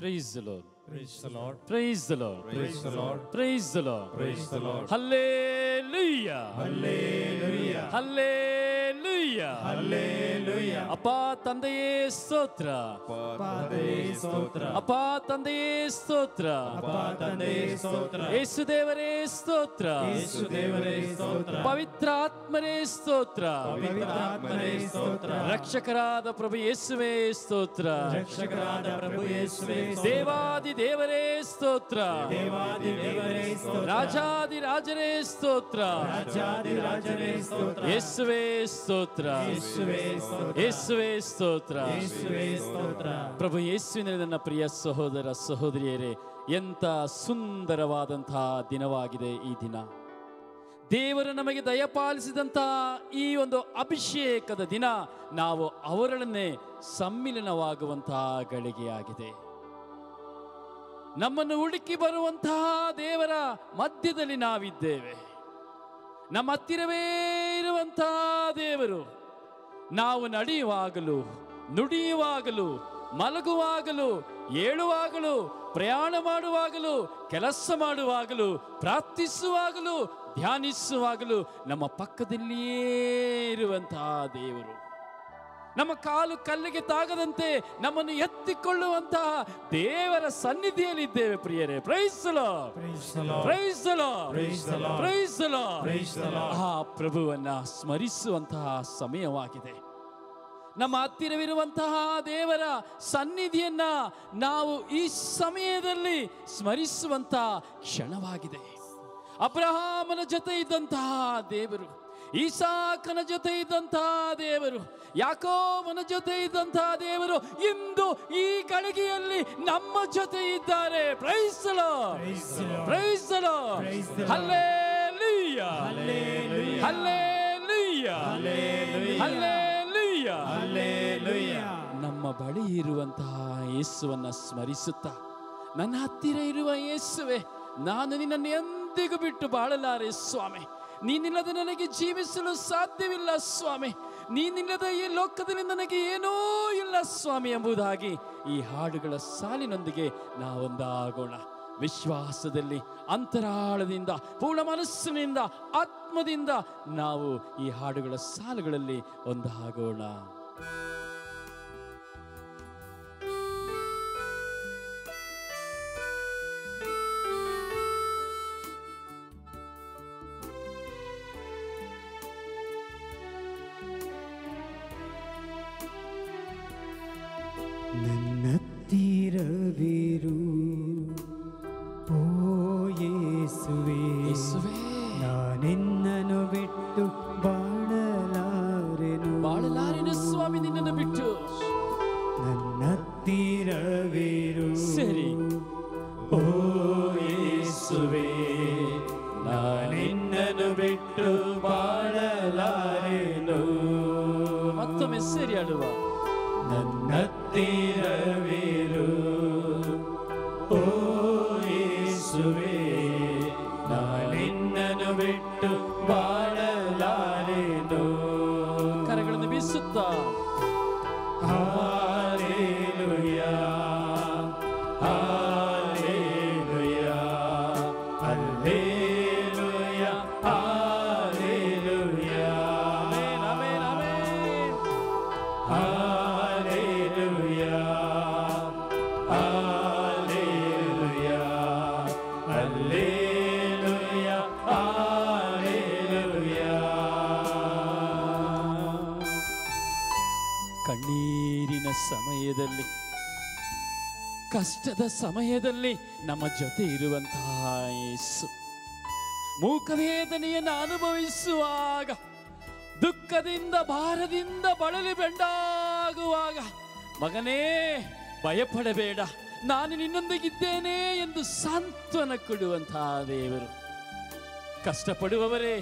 Praise the Lord. Praise the Lord. Praise the Lord. Praise the Lord. Praise the Lord. Praise the Lord. Hallelujah. Hallelujah. Hallelujah. Hallelujah. ಅಪ್ಪ ತಂದೆಯೇ ಸ್ತೋತ್ರ. ತಂದೆಯೇ ಸ್ತೋತ್ರ. ಅಪ್ಪ ತಂದೆಯೇ ಸ್ತೋತ್ರ. ಅಪ್ಪ ತಂದೆಯೇ ಸ್ತೋತ್ರ. ಯೇಸು ದೇವರೇ ಸ್ತೋತ್ರ. ಯೇಸು ದೇವರೇ ಸ್ತೋತ್ರ. ಪವಿತ್ರಾತ್ಮರೇ ಸ್ತೋತ್ರ. ಪವಿತ್ರಾತ್ಮರೇ ಸ್ತೋತ್ರ. ರಕ್ಷಕರಾದ ಪ್ರಭು ಯೇಸುವೇ ಸ್ತೋತ್ರ. ರಕ್ಷಕರಾದ ಪ್ರಭು ಯೇಸುವೇ ಸ್ತೋತ್ರ. ದೇವಾದಿ ದೇವರೇ ಸ್ತೋತ್ರ. ದೇವಾದಿ ದೇವರೇ ಸ್ತೋತ್ರ. ರಾಜಾದಿ ರಾಜರೇ ಸ್ತೋತ್ರ. ರಾಜಾದಿ ರಾಜರೇ ಸ್ತೋತ್ರ. ಯೇಸುವೇ ಸ್ತೋತ್ರ. ಯೇಸುವೇ ಸ್ತೋತ್ರ. ಯೇಸುವೇ ಸ್ತೋತ್ರ. ಯೇಸುವೇ ಸ್ತೋತ್ರ. ಪ್ರಭು ಯೇಸುವಿನ ನನ್ನ ಪ್ರಿಯ ಸಹೋದರ ಸಹೋದರಿಯರೇ, ಎಂಥ ಸುಂದರವಾದಂತಹ ದಿನವಾಗಿದೆ ಈ ದಿನ. ದೇವರು ನಮಗೆ ದಯಪಾಲಿಸಿದಂತಹ ಈ ಒಂದು ಅಭಿಷೇಕದ ದಿನ ನಾವು ಅವರನ್ನೇ ಸಮ್ಮಿಲನವಾಗುವಂತಹ ಗಳಿಗೆಯಾಗಿದೆ. ನಮ್ಮನ್ನು ಹುಡುಕಿ ಬರುವಂತಹ ದೇವರ ಮಧ್ಯದಲ್ಲಿ ನಾವಿದ್ದೇವೆ. ನಮ್ಮ ಹತ್ತಿರವೇ ಇರುವಂತಹ ದೇವರು ನಾವು ನಡೆಯುವಾಗಲೂ, ನುಡಿಯುವಾಗಲೂ, ಮಲಗುವಾಗಲೂ, ಏಳುವಾಗಲೂ, ಪ್ರಯಾಣ ಮಾಡುವಾಗಲೂ, ಕೆಲಸ ಮಾಡುವಾಗಲೂ, ಪ್ರಾರ್ಥಿಸುವಾಗಲೂ, ಧ್ಯಾನಿಸುವಾಗಲೂ ನಮ್ಮ ಪಕ್ಕದಲ್ಲಿಯೇ ಇರುವಂತಹ ದೇವರು. ನಮ್ಮ ಕಾಲು ಕಲ್ಲಿಗೆ ತಾಗದಂತೆ ನಮ್ಮನ್ನು ಎತ್ತಿಕೊಳ್ಳುವಂತಹ ದೇವರ ಸನ್ನಿಧಿಯಲ್ಲಿದ್ದೇವೆ ಪ್ರಿಯರೇ. Praise the Lord. Praise the Lord. Praise the Lord. Praise the Lord. Praise the Lord. Praise the Lord. ಆ ಪ್ರಭುವನ್ನ ಸ್ಮರಿಸುವಂತಹ ಸಮಯವಾಗಿದೆ. ನಮ್ಮ ಹತ್ತಿರವಿರುವಂತಹ ದೇವರ ಸನ್ನಿಧಿಯನ್ನ ನಾವು ಈ ಸಮಯದಲ್ಲಿ ಸ್ಮರಿಸುವಂತಹ ಕ್ಷಣವಾಗಿದೆ. ಅಬ್ರಹಾಮನ ಜೊತೆ ಇದ್ದಂತಹ ದೇವರು, ಈಸಾಕನ ಜೊತೆ ಇದ್ದಂತಹ ದೇವರು, ಯಾಕೋಬನ ಜೊತೆ ಇದ್ದಂತಹ ದೇವರು ಇಂದು ಈ ಗಳಿಗೆಯಲ್ಲಿ ನಮ್ಮ ಜೊತೆ ಇದ್ದಾರೆ. Price the lord. Price the lord. Hallelujah. Hallelujah. Hallelujah. Hallelujah. Hallelujah. Hallelujah. ನಮ್ಮ ಬಳಿ ಇರುವಂತಹ ಯೇಸುವನ್ನ ಸ್ಮರಿಸುತ್ತಾ, ನನ್ನ ಹತ್ತಿರ ಇರುವ ಯೇಸುವೆ, ನಾನು ನಿನ್ನನ್ನು ಎಂದಿಗೂ ಬಿಟ್ಟು ಬಾಳಲಾರೆ ಸ್ವಾಮಿ. ನೀನಿಲ್ಲದೆ ನನಗೆ ಜೀವಿಸಲು ಸಾಧ್ಯವಿಲ್ಲ ಸ್ವಾಮಿ. ನೀನಿಲ್ಲದ ಈ ಲೋಕದಲ್ಲಿ ನನಗೆ ಏನೂ ಇಲ್ಲ ಸ್ವಾಮಿ ಎಂಬುದಾಗಿ ಈ ಹಾಡುಗಳ ಸಾಲಿನೊಂದಿಗೆ ನಾವೊಂದಾಗೋಣ. ವಿಶ್ವಾಸದಲ್ಲಿ, ಅಂತರಾಳದಿಂದ, ಪೂರ್ಣ ಮನಸ್ಸಿನಿಂದ, ಆತ್ಮದಿಂದ ನಾವು ಈ ಹಾಡುಗಳ ಸಾಲುಗಳಲ್ಲಿ ಒಂದಾಗೋಣ. ನನ್ನತ್ತಿರವಿರು ಓ ಯೇಸುವೇ, ನಾನಿನ್ನನು ಬಿಟ್ಟು ಬಾಳಲಾರೆನು ಸ್ವಾಮಿ, ನಿನ್ನನ್ನು ಬಿಟ್ಟು. ನನ್ನತ್ತಿರವಿರು ಸರಿ. ಓ ಯೇಸುವೇ, ನಾನಿನ್ನನು ಬಿಟ್ಟು ಬಾಳಲಾರೆನು. ಮತ್ತೊಮ್ಮೆ ಸೇರಿ ಆಡುವ. ನನ್ನತ್ತಿರವಿರು ಓ ಯೇಸುವೇ, ನಾನಿನ್ನನು ಬಿಟ್ಟು ಬಾಳಲಾರೆನು. ಕರಗಳನ್ನು ಬೀಸುತ್ತಾ ಹಾಲೆಲೂಯಾ, ಹಾಲೆಲೂಯಾ, ಹಲ್ಲೆಲೂಯಾ, ಹಾಲೆಲೂಯಾ, ಆಮೆನ್, ಆಮೆನ್, ಆಮೆನ್. ಹಾಲೆಲೂಯಾ, ಹಾಲೆಲೂಯಾ, ಹಲ್ಲೆಲೂಯಾ, ಹಾಲೆಲೂಯಾ. ಕಣ್ಣೀರಿನ ಸಮಯದಲ್ಲಿ, ಕಷ್ಟದ ಸಮಯದಲ್ಲಿ ನಮ್ಮ ಜೊತೆ ಇರುವಂತಹ ಯೇಸು, ಮೂಕವೇದನೆಯನ್ನು ಅನುಭವಿಸುವಾಗ, ದುಃಖದಿಂದ ಭಾರದಿಂದ ಬಳಲಿ ಬೆಂಡಾಗುವಾಗ, ಮಗನೇ ಭಯಪಡಬೇಡ, ನಾನು ನಿನ್ನೊಂದಿಗಿದ್ದೇನೆ ಎಂದು ಸಾಂತ್ವನ ಕೊಡುವಂತಹ ದೇವರು. ಕಷ್ಟಪಡುವವರೇ,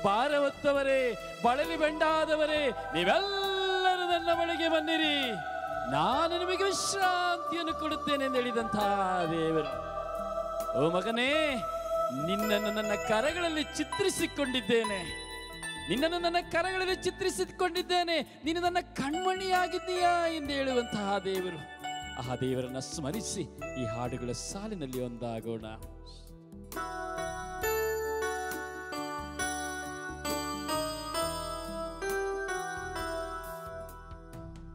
ಭಾರ ಹೊತ್ತವರೇ, ಬಳಲಿ ಬೆಂಡಾದವರೇ, ನೀವೆಲ್ಲರೂ ನನ್ನ ಬಳಿಗೆ ಬನ್ನಿರಿ, ನಾನು ನಿಮಗೆ ವಿಶ್ರಾಂತಿಯನ್ನು ಕೊಡುತ್ತೇನೆ ಎಂದು ಹೇಳಿದಂತಹ ದೇವರು. ಓ ಮಗನೇ, ನಿನ್ನನ್ನು ನನ್ನ ಕರಗಳಲ್ಲಿ ಚಿತ್ರಿಸಿಕೊಂಡಿದ್ದೇನೆ, ನಿನ್ನನ್ನು ನನ್ನ ಕರಗಳಲ್ಲಿ ಚಿತ್ರಿಸಿಕೊಂಡಿದ್ದೇನೆ, ನೀನು ನನ್ನ ಕಣ್ಮಣಿಯಾಗಿದ್ದೀಯಾ ಎಂದು ಹೇಳುವಂತಹ ದೇವರು. ಆ ದೇವರನ್ನ ಸ್ಮರಿಸಿ ಈ ಹಾಡುಗಳ ಸಾಲಿನಲ್ಲಿ ಒಂದಾಗೋಣ.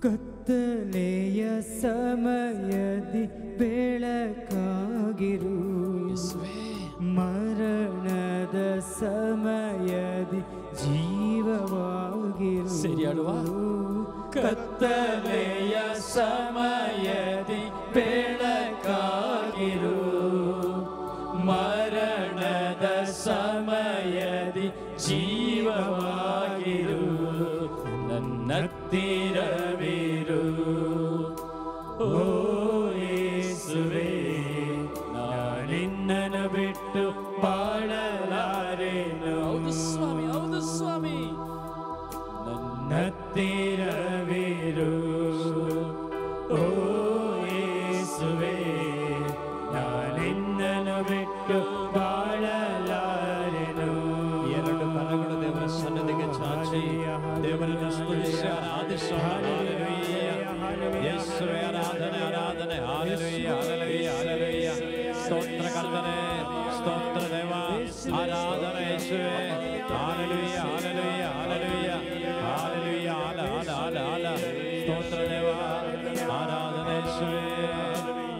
ಕತ್ತಲೆಯ ಸಮಯದಿ ಬೆಳಕಾಗಿರು, ಮರಣದ ಸಮಯದಿ ಜೀವವಾಗಿರು. ಸರಿಯಾಡುವ. ಕತ್ತಲೆಯ ಸಮಯದಿ ಬೆಳಕಾಗಿರು, ಮರಣದ ಸಮಯದಿ ಜೀವವಾಗಿರು, ನನ್ನತ್ತಿರವಿರು. ಓ ಯೇಸುವೇ, ನಾನಿನ್ನನ್ನು ಬಿಟ್ಟು ಬಾಳಲಾರೆನು. ಹೌದು ಸ್ವಾಮಿ, ಹೌದು ಸ್ವಾಮಿ. ನನ್ನತ್ತಿರವಿರು. ಓ ಯೇಸುವೇ, ನಾನಿನ್ನನ್ನು ಬಿಟ್ಟು ಬಾಳಲಾರೆನು. ಎರಡು ಕರಗಳು ದೇವರ ಸನ್ನದಿಗೆ ಚಾಚಿ ದೇವರನ್ನು ಸ್ತುತಿಸಿ ಆರಾಧಿಸೋಣ. ಯೇಸುವೇ, ಆರಾಧನೆ ಆರಾಧನೆ. ಹಲ್ಲೆಲೂಯಾ, ಹಲ್ಲೆಲೂಯಾ, ಹಲ್ಲೆಲೂಯಾ. ಸ್ತೋತ್ರ ಕರ್ತನೇ, ಸ್ತೋತ್ರ ದೇವ, ಆರಾಧನೆ ಯೇಸುವೇ. ಹಲ್ಲೆಲೂಯಾ, ಹಲ್ಲೆಲೂಯಾ, ಹಲ್ಲೆಲೂಯಾ, ಹಲ್ಲೆಲೂಯಾ, ಹಾಲ ಸ್ತೋತ್ರ ದೇವ, ಆರಾಧನೆ ಯೇಸುವೇ.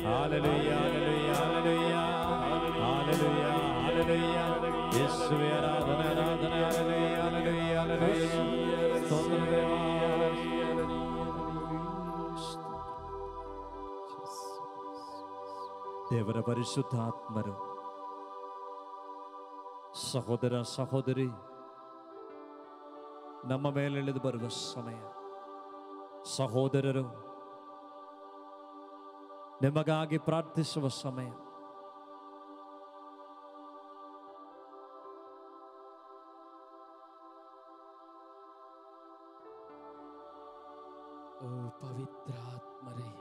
ಹಲ್ಲೆಲೂಯಾ, ಹಲ್ಲೆಲೂಯಾ, ಹಲ್ಲೆಲೂಯಾ, ಹಲ್ಲೆಲೂಯಾ, ಹಲ್ಲೆಲೂಯಾ. ಯೇಸುವೇ, ಆರಾಧನೆ ಆರಾಧನೆ. ಹಲ್ಲೆಲೂಯಾ, ಹಲ್ಲೆಲೂಯಾ, ಹಲ್ಲೆಲೂಯಾ. ಸ್ತೋತ್ರ ದೇವ. ದೇವರ ಪರಿಶುದ್ಧಾತ್ಮರು ಸಹೋದರ ಸಹೋದರಿ ನಮ್ಮ ಮೇಲೆಳೆದು ಬರುವ ಸಮಯ. ಸಹೋದರರು ನಿಮಗಾಗಿ ಪ್ರಾರ್ಥಿಸುವ ಸಮಯ. ಓ ಪವಿತ್ರಾತ್ಮರೇ,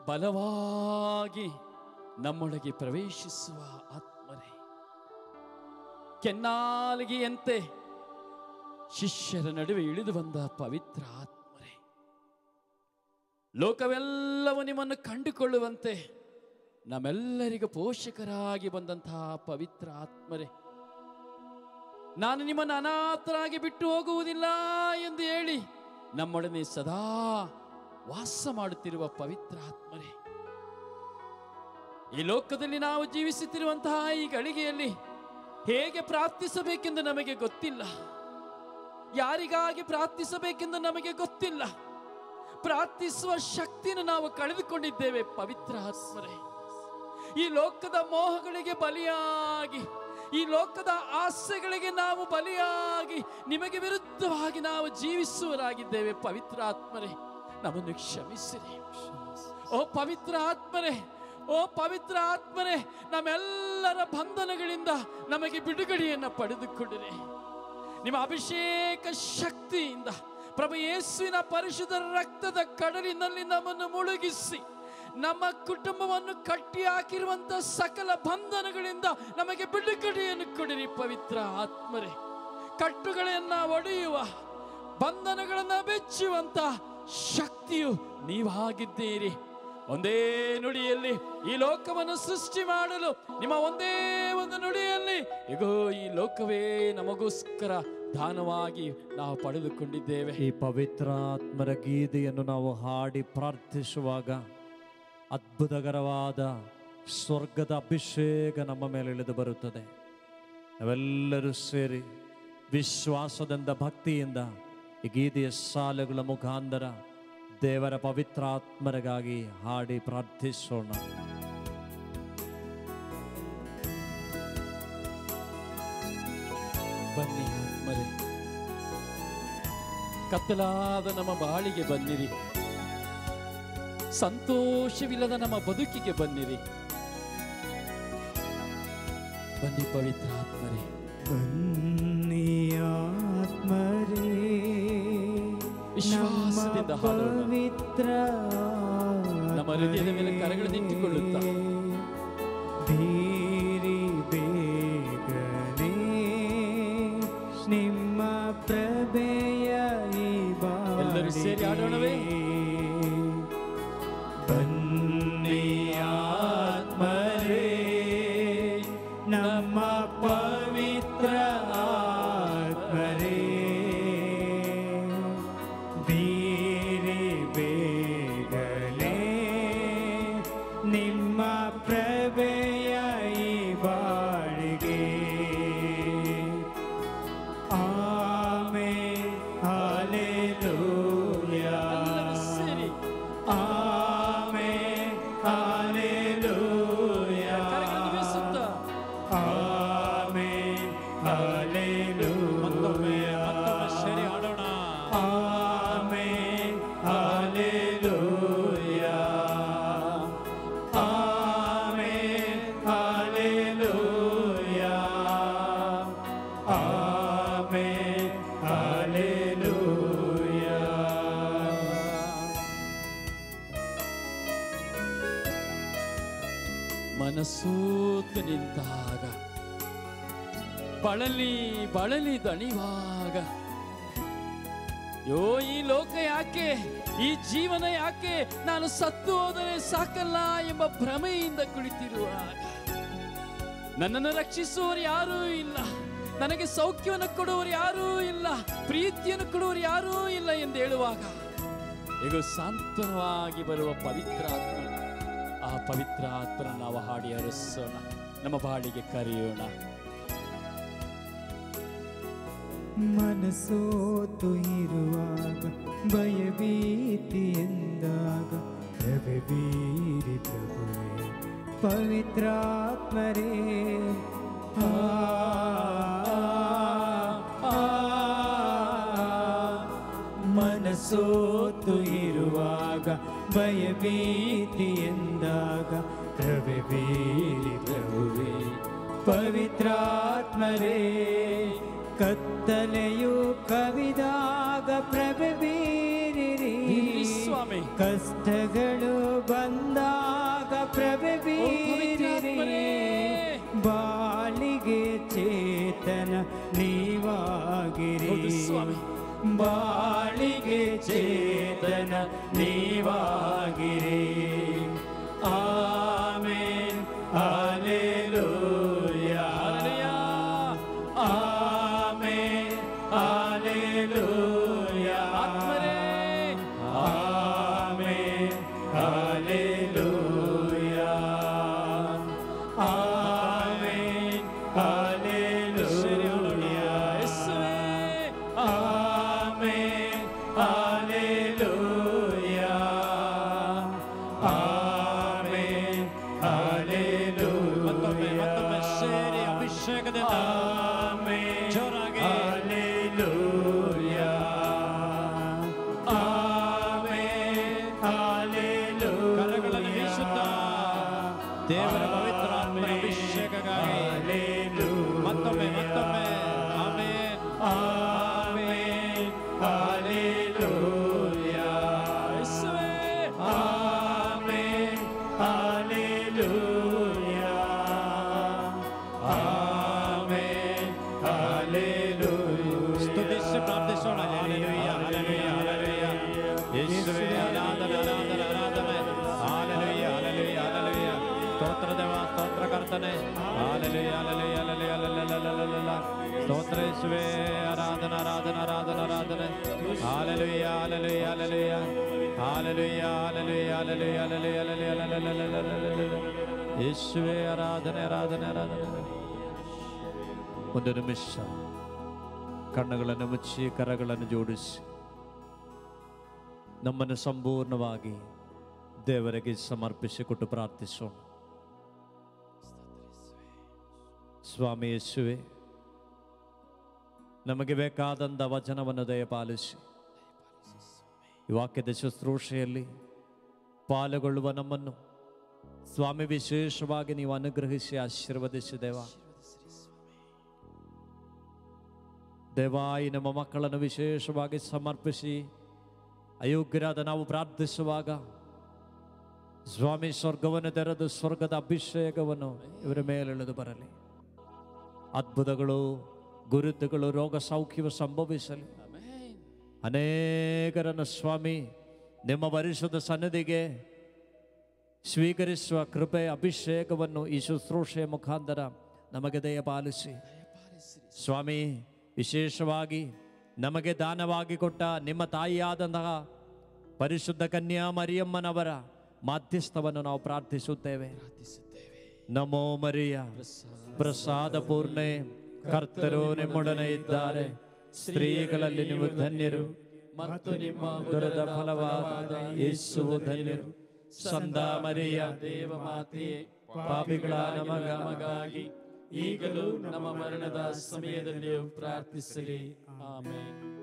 ಬಲವಾಗಿ ನಮ್ಮೊಳಗೆ ಪ್ರವೇಶಿಸುವ ಆತ್ಮರೇ, ಕೆನ್ನಾಲಿಗೆಯಂತೆ ಶಿಷ್ಯರ ನಡುವೆ ಇಳಿದು ಬಂದ ಪವಿತ್ರ ಆತ್ಮರೇ, ಲೋಕವೆಲ್ಲವೂ ನಿಮ್ಮನ್ನು ಕಂಡುಕೊಳ್ಳುವಂತೆ ನಮ್ಮೆಲ್ಲರಿಗೂ ಪೋಷಕರಾಗಿ ಬಂದಂತಹ ಪವಿತ್ರ ಆತ್ಮರೇ, ನಾನು ನಿಮ್ಮನ್ನು ಅನಾಥರಾಗಿ ಬಿಟ್ಟು ಹೋಗುವುದಿಲ್ಲ ಎಂದು ಹೇಳಿ ನಮ್ಮೊಡನೆ ಸದಾ ವಾಸ ಮಾಡುತ್ತಿರುವ ಪವಿತ್ರ ಆತ್ಮರೇ, ಈ ಲೋಕದಲ್ಲಿ ನಾವು ಜೀವಿಸುತ್ತಿರುವಂತಹ ಈ ಗಳಿಗೆಯಲ್ಲಿ ಹೇಗೆ ಪ್ರಾರ್ಥಿಸಬೇಕೆಂದು ನಮಗೆ ಗೊತ್ತಿಲ್ಲ, ಯಾರಿಗಾಗಿ ಪ್ರಾರ್ಥಿಸಬೇಕೆಂದು ನಮಗೆ ಗೊತ್ತಿಲ್ಲ. ಪ್ರಾರ್ಥಿಸುವ ಶಕ್ತಿಯನ್ನು ನಾವು ಕಳೆದುಕೊಂಡಿದ್ದೇವೆ ಪವಿತ್ರ ಆತ್ಮರೇ. ಈ ಲೋಕದ ಮೋಹಗಳಿಗೆ ಬಲಿಯಾಗಿ, ಈ ಲೋಕದ ಆಸೆಗಳಿಗೆ ನಾವು ಬಲಿಯಾಗಿ ನಿಮಗೆ ವಿರುದ್ಧವಾಗಿ ನಾವು ಜೀವಿಸುವರಾಗಿದ್ದೇವೆ ಪವಿತ್ರ ಆತ್ಮರೇ. ನಮ್ಮನ್ನು ಕ್ಷಮಿಸಿರಿ. ಓ ಪವಿತ್ರ ಆತ್ಮರೇ, ಓ ಪವಿತ್ರ ಆತ್ಮರೇ, ನಮ್ಮೆಲ್ಲರ ಬಂಧನಗಳಿಂದ ನಮಗೆ ಬಿಡುಗಡೆಯನ್ನು ಪಡೆದುಕೊಂಡಿರಿ. ನಿಮ್ಮ ಅಭಿಷೇಕ ಶಕ್ತಿಯಿಂದ ಪ್ರಭು ಯೇಸುವಿನ ಪರಿಶುದ್ಧ ರಕ್ತದ ಕಡಲಿನಲ್ಲಿ ನಮ್ಮನ್ನು ಮುಳುಗಿಸಿ ನಮ್ಮ ಕುಟುಂಬವನ್ನು ಕಟ್ಟಿ ಹಾಕಿರುವಂತಹ ಸಕಲ ಬಂಧನಗಳಿಂದ ನಮಗೆ ಬಿಡುಗಡೆಯನ್ನು ಕೊಡಿರಿ ಪವಿತ್ರ ಆತ್ಮರೇ. ಕಟ್ಟುಗಳನ್ನು ಒಡೆಯುವ, ಬಂಧನಗಳನ್ನು ಬೆಚ್ಚುವಂತ ಶಕ್ತಿಯು ನೀವಾಗಿದ್ದೀರಿ. ಒಂದೇ ನುಡಿಯಲ್ಲಿ ಈ ಲೋಕವನ್ನು ಸೃಷ್ಟಿ ಮಾಡಲು ನಿಮ್ಮ ಒಂದೇ ಒಂದು ನುಡಿಯಲ್ಲಿ ಇಗೋ ಈ ಲೋಕವೇ ನಮಗೋಸ್ಕರ ದಾನವಾಗಿ ನಾವು ಪಡೆದುಕೊಂಡಿದ್ದೇವೆ. ಈ ಪವಿತ್ರಾತ್ಮರ ಗೀತೆಯನ್ನು ನಾವು ಹಾಡಿ ಪ್ರಾರ್ಥಿಸುವಾಗ ಅದ್ಭುತಕರವಾದ ಸ್ವರ್ಗದ ಅಭಿಷೇಕ ನಮ್ಮ ಮೇಲೆ ಇಳಿದು ಬರುತ್ತದೆ. ನಾವೆಲ್ಲರೂ ಸೇರಿ ವಿಶ್ವಾಸದಿಂದ, ಭಕ್ತಿಯಿಂದ ಈ ಗೀತೆಯ ಸಾಲುಗಳ ಮುಖಾಂತರ ದೇವರ ಪವಿತ್ರಾತ್ಮರಿಗಾಗಿ ಹಾಡಿ ಪ್ರಾರ್ಥಿಸೋಣ. ಬನ್ನಿ ಆತ್ಮರೇ, ಕತ್ತಲಾದ ನಮ್ಮ ಬಾಳಿಗೆ ಬನ್ನಿರಿ, ಸಂತೋಷವಿಲ್ಲದ ನಮ್ಮ ಬದುಕಿಗೆ ಬನ್ನಿರಿ. ಬನ್ನಿ ಪವಿತ್ರ ಆತ್ಮರೇ, ಬನ್ನಿ ಆತ್ಮರೇ, ವಿಶ್ವಾಸದಿಂದ ಹಾಡೋಣ. ಪವಿತ್ರ ನಮ್ಮ ಹೃದಯದ ಮೇಲೆ ಕರಗಳನ್ನಿಟ್ಟುಕೊಳ್ಳುತ್ತಾ ಬೀರಿ ಬೇಗನೆ ನಿಮ್ಮ ಪ್ರಭೆಯ ಈ ಎಲ್ಲರೂ ಸೇರಿ ಹಾಡೋಣವೇ? ಆತ್ಮರೇ ನಮ್ಮ ಪವಿತ್ರ ಆತ್ಮರೇ ಬೀರಿ ಬೇಗನೆ ನಿಮ್ಮ ಪ್ರಭೆಯ ಈ ಬಾಳಿಗೆ ಆಮೆನ್ ಹಲ್ಲೆಲೂಯಾ ಆಮೆನ್ ಹಲ್ಲೆಲೂಯಾ ಆಮೆನ್ ಹಲ್ಲೆಲೂಯಾ ಸರಿ ಹಾಡೋಣ. ಆಮೆನ್ ಹಲ್ಲೆಲೂಯಾ ಆಮೆನ್ ಹಲ್ಲೆಲೂಯಾ ಆಮೆನ್ ಹಲ್ಲೆಲೂಯಾ. ಮನಸ್ಸೋತು ನಿಂತಾಗ, ಬಳಲಿ ಬಳಲಿ ದಣಿವಾಗ, ಯೋ ಈ ಲೋಕ ಯಾಕೆ, ಈ ಜೀವನ ಯಾಕೆ, ನಾನು ಸತ್ತು ಹೋದರೆ ಸಾಕಲ್ಲ ಎಂಬ ಭ್ರಮೆಯಿಂದ ಕುಳಿತಿರುವಾಗ, ನನ್ನನ್ನು ರಕ್ಷಿಸುವವರು ಯಾರೂ ಇಲ್ಲ, ನನಗೆ ಸೌಖ್ಯವನ್ನು ಕೊಡುವವರು ಯಾರೂ ಇಲ್ಲ, ಪ್ರೀತಿಯನ್ನು ಕೊಡುವವರು ಯಾರೂ ಇಲ್ಲ ಎಂದು ಹೇಳುವಾಗ, ಈಗ ಸಾಂತ್ವನವಾಗಿ ಬರುವ ಪವಿತ್ರ ಆತ್ಮ, ಆ ಪವಿತ್ರ ಆತ್ಮನ ನಾವು ಹಾಡಿ ಹರಿಸೋಣ, ನಮ್ಮ ಬಾಳಿಗೆ ಕರೆಯೋಣ. ಮನಸೋತು ಇರುವಾಗ, ಭಯಭೀತಿ ಎಂದಾಗ, ಪ್ರಭುವೀರಿ ಪ್ರಭುವೇ ಪವಿತ್ರಾತ್ಮರೇ ಮನಸೋತು ಇರುವಾಗ, ಭಯಭೀತಿ ಎಂದಾಗ, ಪ್ರಭುವೀರಿ ಪ್ರಭುವೇ ಪವಿತ್ರಾತ್ಮರೇ ಕತ್ತಲೆಯು ಕವಿದಾಗ, ಪ್ರಭುವೀರಿರಿ ಸ್ವಾಮಿ. ಕಷ್ಟಗಳು ಬಂದಾಗ, ಪ್ರಭುವೀರಿರಿ ಬಾಳಿಗೆ ಚೇತನ ನೀವಾಗಿರಿ ಸ್ವಾಮಿ. ಬಾಳಿಗೆ ಚೇತನ ನೀವಾಗಿರಿ. ಆಮೆನ್ ಹಲ್ಲೆಲೂಯಾ ಆಮೆನ್ ಹಲ್ಲೆಲೂಯಾ ಆಮೆನ್ ಹಲ್ಲೆಲೂಯಾ ಆಮೆನ್ ಹಲ್ಲೆಲೂಯಾ ಆಮೆನ್ ಹಲ್ಲೆಲೂಯಾ ಆಮೆನ್ ಹಲ್ಲೆಲೂಯಾ. ಮತ್ತೊಮ್ಮೆ ಸೇರಿ ಅಭಿಷೇಕದಿಂದ ಆಮೆನ್ ಜೋರಾಗಿ ಹಲ್ಲೆಲೂಯಾ ಆಮೆನ್ ಹಲ್ಲೆಲೂಯಾ. ಕರಗಳನ್ನು ಬೀಸುತ್ತಾ ದೇವರ ಪವಿತ್ರ ಆತ್ಮನ ಅಭಿಷೇಕಕ್ಕಾಗಿ ಮತ್ತೊಮ್ಮೆ ಆಮೆನ್ ಆಮೆನ್ ಹಲ್ಲೆಲೂಯಾ ಆಮೆನ್ ಹಲ್ಲೆಲೂಯಾ ಆಮೆನ್ ಹಲ್ಲೆಲೂಯಾ. ಸ್ತುತಿಸಿ ಪ್ರಾರ್ಥಿಸೋಣ. ಹಲ್ಲೆಲೂಯಾ ಹಲ್ಲೆಲೂಯಾ ಹಲ್ಲೆಲೂಯಾ. ಯೇಸುವೇ ಆರಾಧನೆ ಆರಾಧನೆ ಆರಾಧನೆ. ಹಲ್ಲೆಲೂಯಾ ಹಲ್ಲೆಲೂಯಾ ಹಲ್ಲೆಲೂಯಾ. ಸ್ತೋತ್ರ ದೇವ ಸ್ತೋತ್ರ ಕರ್ತನೆ. ಹಲ್ಲೆಲೂಯಾ ಹಲ್ಲೆಲೂಯಾ ಹಲ್ಲೆಲೂಯಾ ಹಲ್ಲೆಲೂಯಾ. ಸ್ತೋತ್ರ ಯೇಸುವೇ ಆರಾಧನೆ ಆರಾಧನೆ ಆರಾಧನೆ ಆರಾಧನೆ. ಹಲ್ಲೆಲೂಯಾ ಹಲ್ಲೆಲೂಯಾ ಹಲ್ಲೆಲೂಯಾ ಹಲ್ಲೆಲೂಯಾ ಹಲ್ಲೆಲೂಯಾ ಹಲ್ಲೆಲೂಯಾ ಹಲ್ಲೆಲೂಯಾ ಹಲ್ಲೆಲೂಯಾ. ಯೇಸುವೇ ಆರಾಧನೆ ಆರಾಧನೆ ಆರಾಧನೆ. ಒಂದು ನಿಮಿಷ ಕಣ್ಣುಗಳನ್ನು ಮುಚ್ಚಿ ಕರಗಳನ್ನು ಜೋಡಿಸಿ ನಮ್ಮನ್ನು ಸಂಪೂರ್ಣವಾಗಿ ದೇವರಿಗೆ ಸಮರ್ಪಿಸಿಕೊಟ್ಟು ಪ್ರಾರ್ಥಿಸೋಣ. ಸ್ವಾಮಿ ಯೇಸುವೆ, ನಮಗೆ ಬೇಕಾದಂಥ ವಚನವನ್ನು ದಯಪಾಲಿಸಿ ಈ ವಾಕ್ಯದ ಶುಶ್ರೂಷೆಯಲ್ಲಿ ಪಾಲುಗೊಳ್ಳುವ ನಮ್ಮನ್ನು ಸ್ವಾಮಿ ವಿಶೇಷವಾಗಿ ನೀವು ಅನುಗ್ರಹಿಸಿ ಆಶೀರ್ವದಿಸಿ ದೇವಾಯಿ ನಮ್ಮ ಮಕ್ಕಳನ್ನು ವಿಶೇಷವಾಗಿ ಸಮರ್ಪಿಸಿ ಅಯೋಗ್ಯರಾದ ನಾವು ಪ್ರಾರ್ಥಿಸುವಾಗ ಸ್ವಾಮಿ ಸ್ವರ್ಗವನ್ನು ತೆರೆದು ಸ್ವರ್ಗದ ಅಭಿಷೇಕವನ್ನು ಇವರ ಮೇಲೆಳೆದು ಬರಲಿ. ಅದ್ಭುತಗಳು, ಗುರುತುಗಳು, ರೋಗ ಸೌಖ್ಯವು ಸಂಭವಿಸಲಿ. ಅನೇಕರನ್ನು ಸ್ವಾಮಿ ನಿಮ್ಮ ಪರಿಶುದ್ಧ ಸನ್ನಿಧಿಗೆ ಸ್ವೀಕರಿಸುವ ಕೃಪೆ ಅಭಿಷೇಕವನ್ನು ಈ ಶುಶ್ರೂಷೆಯ ಮುಖಾಂತರ ನಮಗೆ ದಯಪಾಲಿಸಿ ಸ್ವಾಮಿ. ವಿಶೇಷವಾಗಿ ನಮಗೆ ದಾನವಾಗಿ ಕೊಟ್ಟ ನಿಮ್ಮ ತಾಯಿಯಾದಂತಹ ಪರಿಶುದ್ಧ ಕನ್ಯಾ ಮರಿಯಮ್ಮನವರ ಮಾಧ್ಯಸ್ಥವನ್ನು ನಾವು ಪ್ರಾರ್ಥಿಸುತ್ತೇವೆ. ನಮೋ ಮರಿಯ, ಪ್ರಸಾದ ಪೂರ್ಣೆ, ಕರ್ತರು ನಿಮ್ಮೊಡನೆ ಇದ್ದಾರೆ, ಸ್ತ್ರೀಗಳಲ್ಲಿ ನೀವು ಧನ್ಯರು ಮತ್ತು ನಿಮ್ಮ ಉದರದ ಫಲವಾದ ಯೇಸುವು ಧನ್ಯರು. ಸಂತ ಮರಿಯ ದೇವಮಾತೆಯೇ, ಪಾಪಿಗಳ ನಮಗಾಗಿ ಈಗಲೂ ನಮ್ಮ ಮರಣದ ಸಮಯದಲ್ಲಿಯೂ ಪ್ರಾರ್ಥಿಸಿರಿ. ಆಮೆನ್.